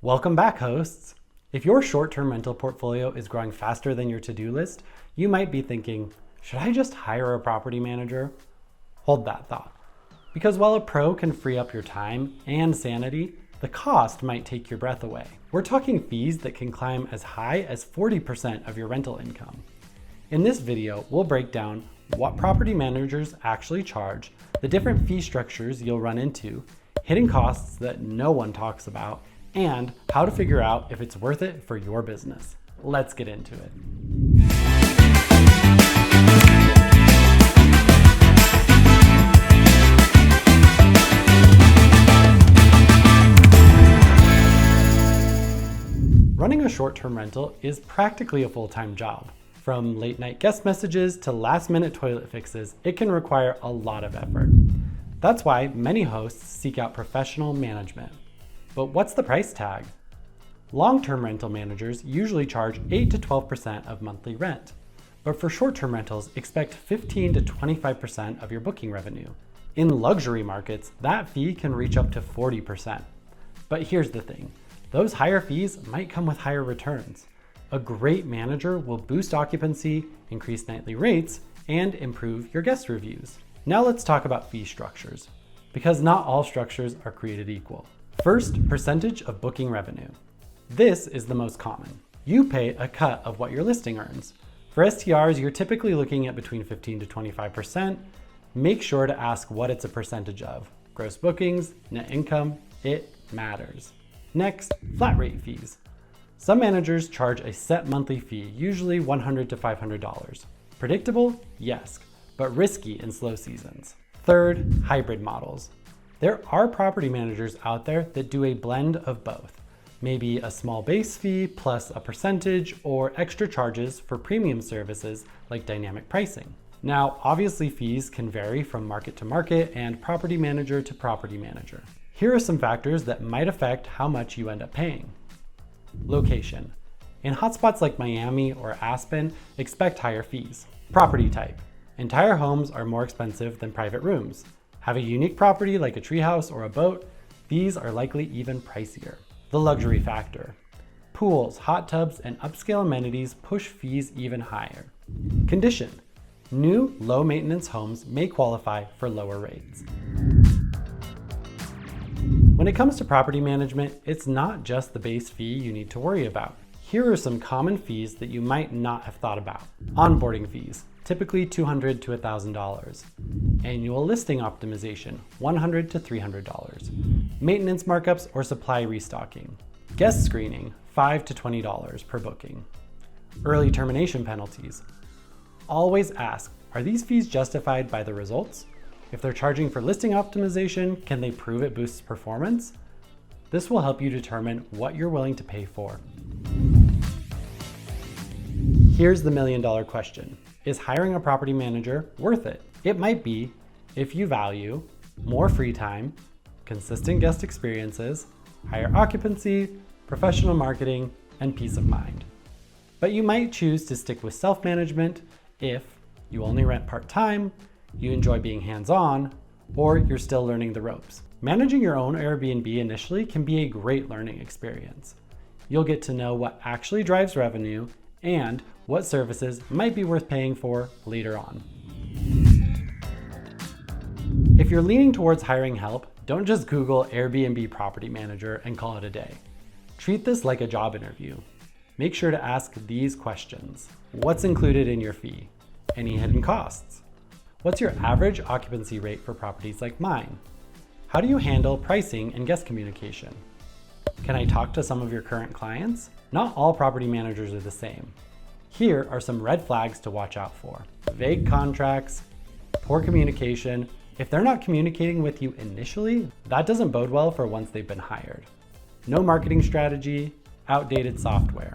Welcome back, hosts. If your short-term rental portfolio is growing faster than your to-do list, you might be thinking, should I just hire a property manager? Hold that thought. Because while a pro can free up your time and sanity, the cost might take your breath away. We're talking fees that can climb as high as 40% of your rental income. In this video, we'll break down what property managers actually charge, the different fee structures you'll run into, hidden costs that no one talks about, and how to figure out if it's worth it for your business. Let's get into it. Running a short-term rental is practically a full-time job. From late-night guest messages to last-minute toilet fixes, it can require a lot of effort. That's why many hosts seek out professional management. But what's the price tag? Long-term rental managers usually charge 8 to 12% of monthly rent. But for short-term rentals, expect 15 to 25% of your booking revenue. In luxury markets, that fee can reach up to 40%. But here's the thing. Those higher fees might come with higher returns. A great manager will boost occupancy, increase nightly rates, and improve your guest reviews. Now let's talk about fee structures, because not all structures are created equal. First, percentage of booking revenue. This is the most common. You pay a cut of what your listing earns. For STRs, you're typically looking at between 15 to 25%. Make sure to ask what it's a percentage of. Gross bookings, net income, it matters. Next, flat rate fees. Some managers charge a set monthly fee, usually $100 to $500. Predictable? Yes, but risky in slow seasons. Third, hybrid models. There are property managers out there that do a blend of both. Maybe a small base fee plus a percentage or extra charges for premium services like dynamic pricing. Now, obviously fees can vary from market to market and property manager to property manager. Here are some factors that might affect how much you end up paying. Location. In hotspots like Miami or Aspen, expect higher fees. Property type. Entire homes are more expensive than private rooms. Have a unique property like a treehouse or a boat, these are likely even pricier. The luxury factor. Pools, hot tubs, and upscale amenities push fees even higher. Condition. New, low-maintenance homes may qualify for lower rates. When it comes to property management, it's not just the base fee you need to worry about. Here are some common fees that you might not have thought about. Onboarding fees, typically $200 to $1,000. Annual listing optimization, $100 to $300. Maintenance markups or supply restocking. Guest screening, $5 to $20 per booking. Early termination penalties. Always ask, are these fees justified by the results? If they're charging for listing optimization, can they prove it boosts performance? This will help you determine what you're willing to pay for. Here's the million-dollar question. Is hiring a property manager worth it? It might be if you value more free time, consistent guest experiences, higher occupancy, professional marketing, and peace of mind. But you might choose to stick with self-management if you only rent part-time, you enjoy being hands-on, or you're still learning the ropes. Managing your own Airbnb initially can be a great learning experience. You'll get to know what actually drives revenue and what services might be worth paying for later on. If you're leaning towards hiring help, don't just Google Airbnb property manager and call it a day. Treat this like a job interview. Make sure to ask these questions. What's included in your fee? Any hidden costs? What's your average occupancy rate for properties like mine? How do you handle pricing and guest communication? Can I talk to some of your current clients? Not all property managers are the same. Here are some red flags to watch out for. Vague contracts, poor communication. If they're not communicating with you initially, that doesn't bode well for once they've been hired. No marketing strategy, outdated software.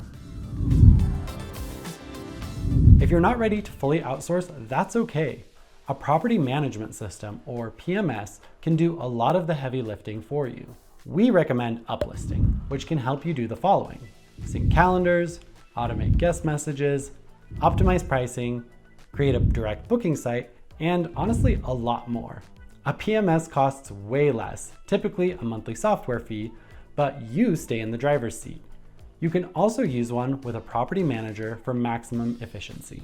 If you're not ready to fully outsource, that's okay. A property management system, or PMS, can do a lot of the heavy lifting for you. We recommend uplisting, which can help you do the following: sync calendars, automate guest messages, optimize pricing, create a direct booking site, and honestly, a lot more. A PMS costs way less, typically a monthly software fee, but you stay in the driver's seat. You can also use one with a property manager for maximum efficiency.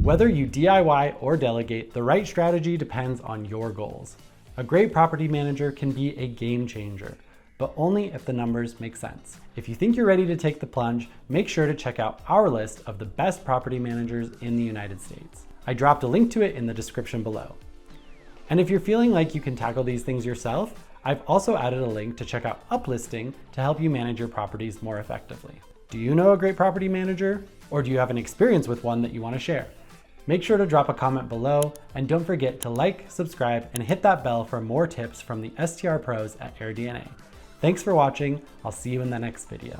Whether you DIY or delegate, the right strategy depends on your goals. A great property manager can be a game changer, but only if the numbers make sense. If you think you're ready to take the plunge, make sure to check out our list of the best property managers in the United States. I dropped a link to it in the description below. And if you're feeling like you can tackle these things yourself, I've also added a link to check out Uplisting to help you manage your properties more effectively. Do you know a great property manager? Or do you have an experience with one that you want to share? Make sure to drop a comment below, and don't forget to like, subscribe, and hit that bell for more tips from the STR pros at AirDNA. Thanks for watching. I'll see you in the next video.